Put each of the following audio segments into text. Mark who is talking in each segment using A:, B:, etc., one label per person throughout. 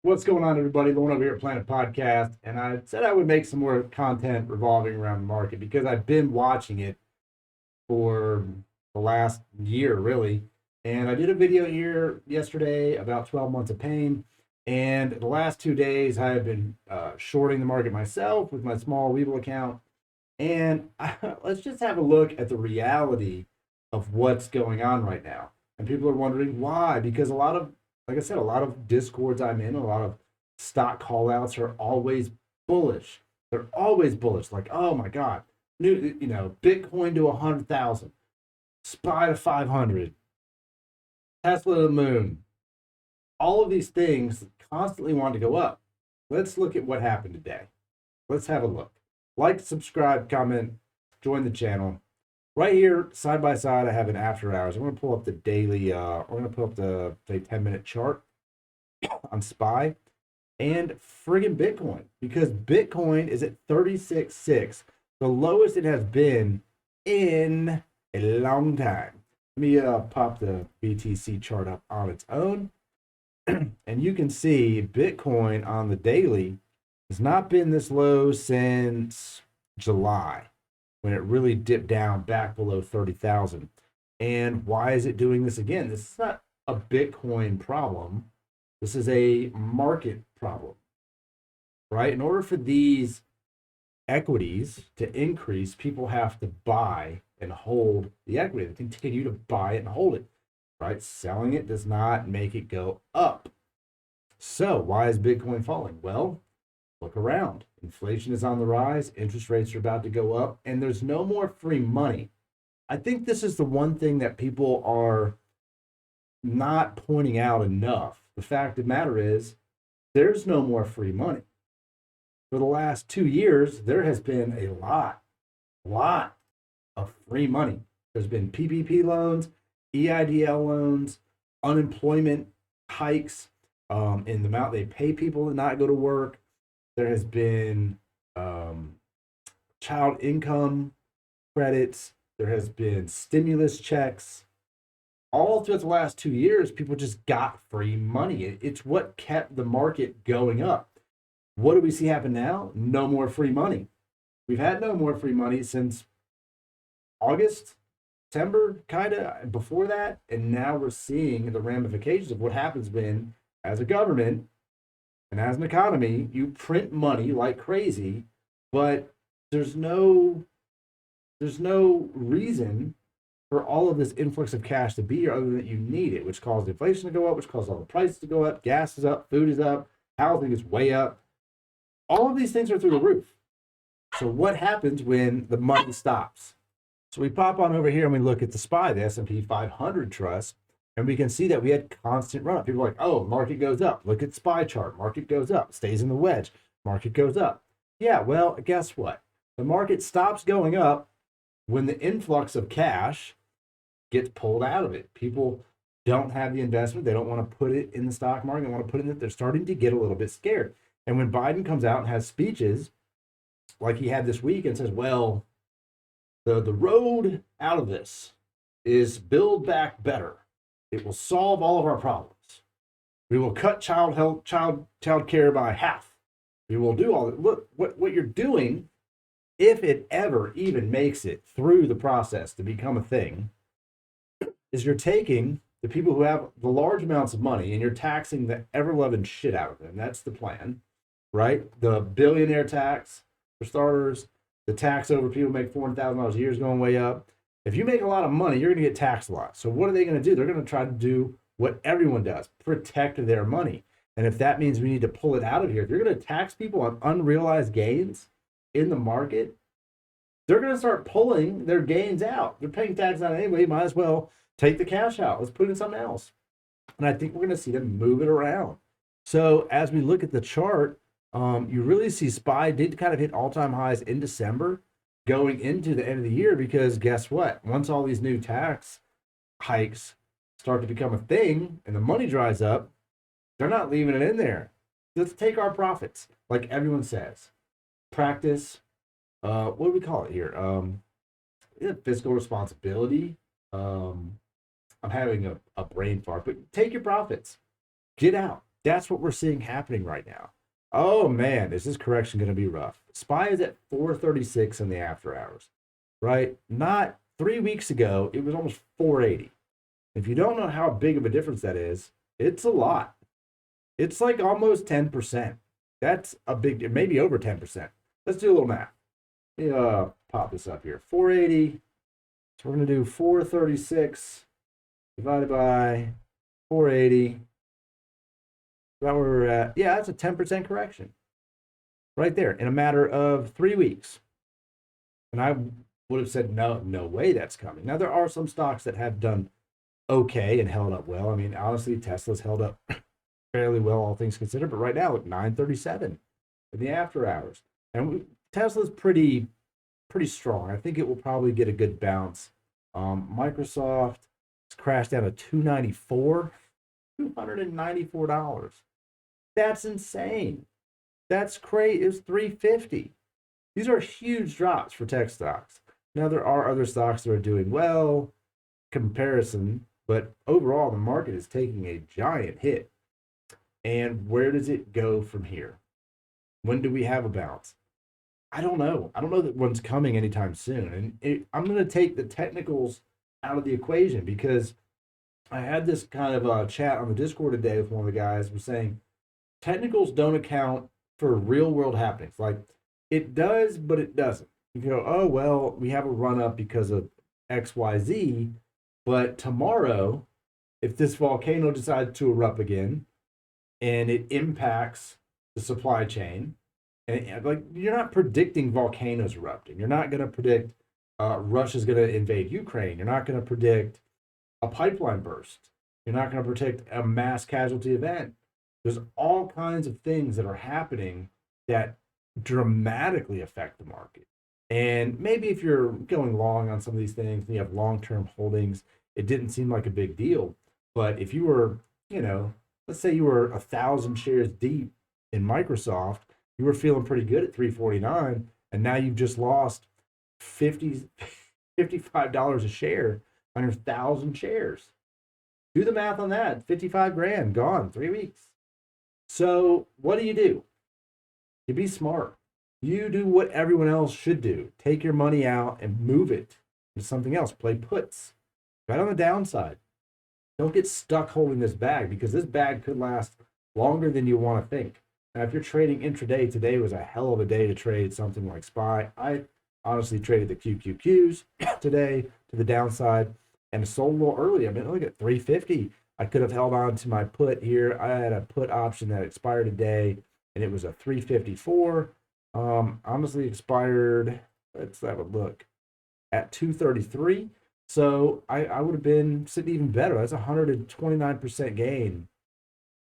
A: What's going on, everybody? Lauren over here at Planet Podcast, and I said I would make some more content revolving around the market because I've been watching it for the last year, really. And I did a video here yesterday about 12 months of pain. And the last 2 days, I have been shorting the market myself with my small Weeble account. And let's just have a look at the reality of what's going on right now. And people are wondering why, because like I said, a lot of discords I'm in, a lot of stock call outs are always bullish. They're always bullish. Like, oh my God, Bitcoin to 100,000, SPY to 500, Tesla to the moon. All of these things constantly want to go up. Let's look at what happened today. Let's have a look. Like, subscribe, comment, join the channel. Right here, side by side, I have an after hours. I'm going to pull up the daily, we're going to pull up the, say, 10-minute chart on SPY and friggin' Bitcoin, because Bitcoin is at 36.6, the lowest it has been in a long time. Let me pop the BTC chart up on its own. And you can see Bitcoin on the daily has not been this low since July, when it really dipped down back below 30,000. And why is it doing this again? This is not a Bitcoin problem. This is a market problem, right? In order for these equities to increase, people have to buy and hold the equity. They continue to buy it and hold it, right? Selling it does not make it go up. So why is Bitcoin falling? Well, look around. Inflation is on the rise. Interest rates are about to go up, and there's no more free money. I think this is the one thing that people are not pointing out enough. The fact of the matter is, there's no more free money. For the last 2 years, there has been a lot of free money. There's been PPP loans, EIDL loans, unemployment hikes in the amount they pay people to not go to work. There has been child income credits. There has been stimulus checks. All throughout the last 2 years, people just got free money. It's what kept the market going up. What do we see happen now? No more free money. We've had no more free money since August, September, kind of before that. And now we're seeing the ramifications of what happens when, as a government, and as an economy, you print money like crazy, but there's no reason for all of this influx of cash to be here other than you need it, which caused inflation to go up, which caused all the prices to go up. Gas is up, food is up, housing is way up. All of these things are through the roof. So what happens when the money stops? So we pop on over here and we look at the SPY, the S&P 500 trust, and we can see that we had constant run up. People are like, oh, market goes up. Look at SPY chart. Market goes up, stays in the wedge. Market goes up. Yeah, well, guess what? The market stops going up when the influx of cash gets pulled out of it. People don't have the investment. They don't want to put it in the stock market. They want to put it in it. They're starting to get a little bit scared. And when Biden comes out and has speeches like he had this week and says, well, the road out of this is build back better. It will solve all of our problems. We will cut child care by half. We will do all that. Look, what you're doing, if it ever even makes it through the process to become a thing, is you're taking the people who have the large amounts of money and you're taxing the ever-loving shit out of them. That's the plan, right? The billionaire tax, for starters, the tax over people who make $400,000 a year is going way up. If you make a lot of money, you're going to get taxed a lot. So what are they going to do? They're going to try to do what everyone does, protect their money. And if that means we need to pull it out of here, if you're going to tax people on unrealized gains in the market, they're going to start pulling their gains out. They're paying taxes on it anyway. Might as well take the cash out. Let's put it in something else. And I think we're going to see them move it around. So as we look at the chart, you really see SPY did kind of hit all-time highs in December going into the end of the year, because guess what? Once all these new tax hikes start to become a thing and the money dries up, they're not leaving it in there. Let's take our profits, like everyone says. Practice, what do we call it here? Fiscal responsibility. I'm having a brain fart, but take your profits. Get out. That's what we're seeing happening right now. Oh man, is this correction going to be rough? SPY is at 436 in the after hours, right? Not 3 weeks ago, it was almost 480. If you don't know how big of a difference that is, it's a lot. It's like almost 10%. That's a big, maybe over 10%. Let's do a little math. Let me pop this up here. 480. So we're going to do 436 divided by 480. About where we're at. Yeah, that's a 10% correction right there in a matter of 3 weeks. And I would have said, no way that's coming. Now, there are some stocks that have done okay and held up well. I mean, honestly, Tesla's held up fairly well, all things considered. But right now, at 937 in the after hours. And Tesla's pretty strong. I think it will probably get a good bounce. Microsoft has crashed down to $294. $294. That's insane. That's crazy. It's $350. These are huge drops for tech stocks. Now, there are other stocks that are doing well, comparison, but overall, the market is taking a giant hit. And where does it go from here? When do we have a bounce? I don't know. I don't know that one's coming anytime soon. And I'm going to take the technicals out of the equation because I had this kind of a chat on the Discord today with one of the guys who was saying technicals don't account for real world happenings. Like it does, but it doesn't. You go, oh, well, we have a run up because of XYZ, but tomorrow, if this volcano decides to erupt again and it impacts the supply chain, and like you're not predicting volcanoes erupting. You're not going to predict Russia's going to invade Ukraine. You're not going to predict a pipeline burst. You're not going to predict a mass casualty event. There's all kinds of things that are happening that dramatically affect the market. And maybe if you're going long on some of these things and you have long-term holdings, it didn't seem like a big deal. But if you were, let's say you were 1,000 shares deep in Microsoft, you were feeling pretty good at 349, and now you've just lost $55 a share on your 1,000 shares. Do the math on that. 55 grand gone 3 weeks. So what do? You be smart. You do what everyone else should do. Take your money out and move it to something else. Play puts. Right on the downside. Don't get stuck holding this bag because this bag could last longer than you want to think. Now, if you're trading intraday, today was a hell of a day to trade something like SPY. I honestly traded the QQQs today to the downside and sold a little early. I mean, look at 350. I could have held on to my put here. I had a put option that expired today, and it was a 354. Honestly expired, let's have a look, at 233. So I would have been sitting even better. That's 129% gain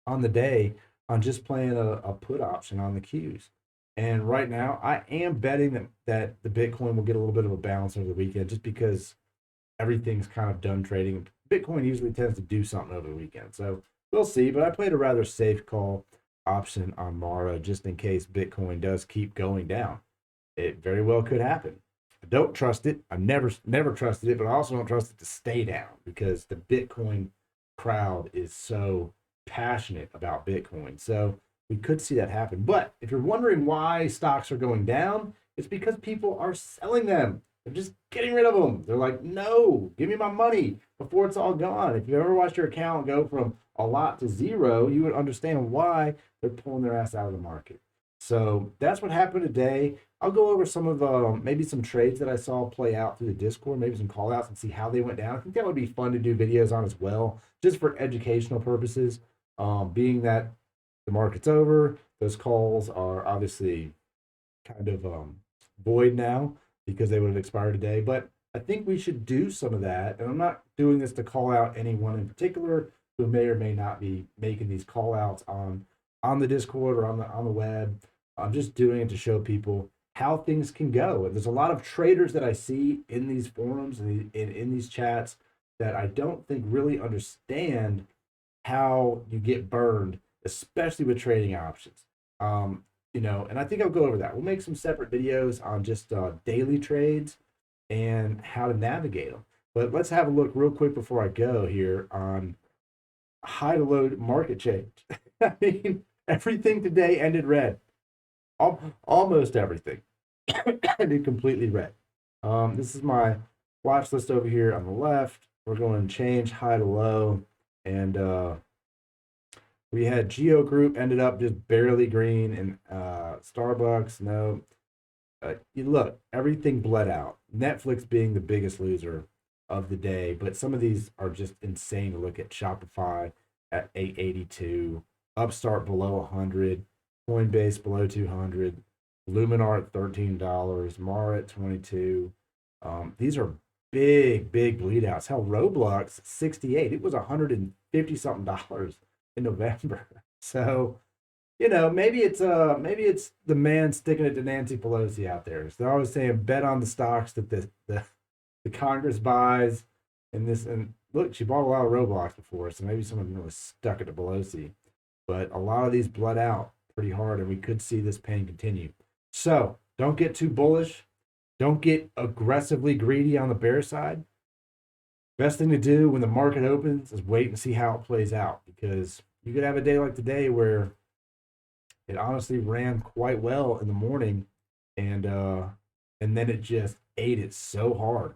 A: on the day on just playing a put option on the Qs. And right now, I am betting that the Bitcoin will get a little bit of a bounce over the weekend just because everything's kind of done trading. Bitcoin usually tends to do something over the weekend. So we'll see. But I played a rather safe call option on Mara just in case Bitcoin does keep going down. It very well could happen. I don't trust it. I've never trusted it, but I also don't trust it to stay down because the Bitcoin crowd is so passionate about Bitcoin. So we could see that happen. But if you're wondering why stocks are going down, it's because people are selling them. They're just getting rid of them. They're like, no, give me my money before it's all gone. If you ever watched your account go from a lot to zero, you would understand why they're pulling their ass out of the market. So that's what happened today. I'll go over some of maybe some trades that I saw play out through the Discord, maybe some call outs and see how they went down. I think that would be fun to do videos on as well, just for educational purposes. Being that the market's over, those calls are obviously kind of void now because they would have expired today. But I think we should do some of that. And I'm not doing this to call out anyone in particular who may or may not be making these call outs on the Discord or on the web. I'm just doing it to show people how things can go. And there's a lot of traders that I see in these forums and in these chats that I don't think really understand how you get burned, especially with trading options. And I think I'll go over that. We'll make some separate videos on just daily trades and how to navigate them. But let's have a look real quick before I go here on high to low market change. I mean, everything today ended red. Almost everything ended completely red. This is my watch list over here on the left. We're going to change high to low, and we had Geo Group ended up just barely green, and Starbucks, no. You look, everything bled out. Netflix being the biggest loser of the day, but some of these are just insane to look at. Shopify at 882, Upstart below 100, Coinbase below 200, Luminar at $13, Mara at 22. These are big bleed outs. Hell, Roblox 68. It was 150 something dollars in November. So, maybe it's the man sticking it to Nancy Pelosi out there. So they're always saying bet on the stocks that the Congress buys, and look, she bought a lot of Roblox before, so maybe someone really stuck it to Pelosi. But a lot of these bled out pretty hard, and we could see this pain continue. So don't get too bullish. Don't get aggressively greedy on the bear side. Best thing to do when the market opens is wait and see how it plays out, because you could have a day like today where it honestly ran quite well in the morning, and then it just ate it so hard.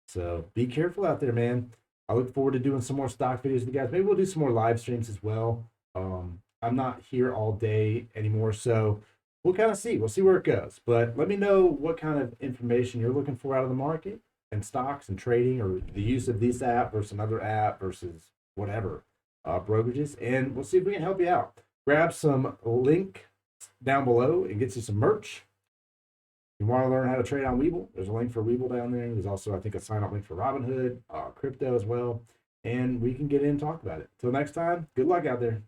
A: So be careful out there, man. I look forward to doing some more stock videos with you guys. Maybe we'll do some more live streams as well. I'm not here all day anymore, so we'll kind of see. We'll see where it goes. But let me know what kind of information you're looking for out of the market and stocks and trading, or the use of this app versus another app versus whatever brokerages, and we'll see if we can help you out. Grab some link down below and get you some merch. If you want to learn how to trade on Weeble, there's a link for Weeble down there. There's also, I think, a sign up link for Robinhood, crypto as well. And we can get in and talk about it. Till next time, good luck out there.